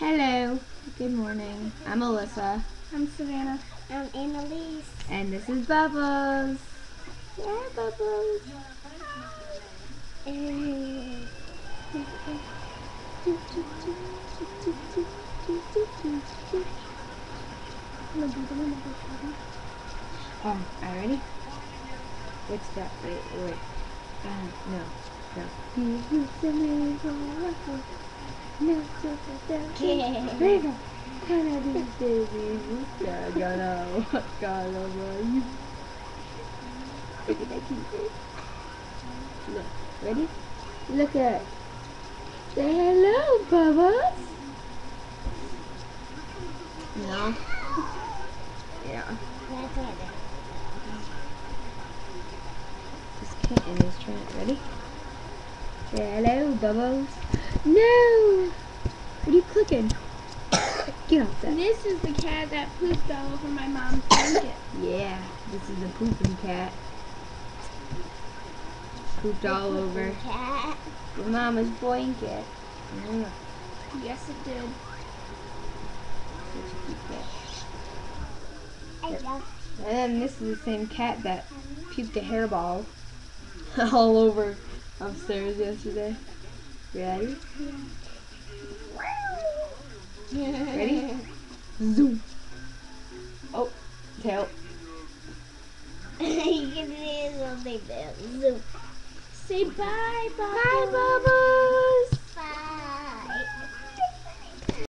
Hello, good morning. I'm Alyssa. I'm Savannah. I'm Annalise. And this is Bubbles. Yeah, Bubbles. Oh, are you ready? What's that? Wait. No. Look at that cute. Look, ready? Look at. Say hello, Bubbles. No. Yeah. This kitten is trying. Ready? Say hello, Bubbles. No. What are you clicking? Get off that. This is the cat that pooped all over my mom's blanket. Yeah, this is a pooping cat. Pooped all over Cat. your mama's blanket. Yes, it did. Such a cute cat. I love And then this is the same cat that puked a hairball all over upstairs yesterday. Ready? Ready? Zoom. Oh, tail. You can do something there. Zoom. Say bye, Bubbles. Bye, Bubbles.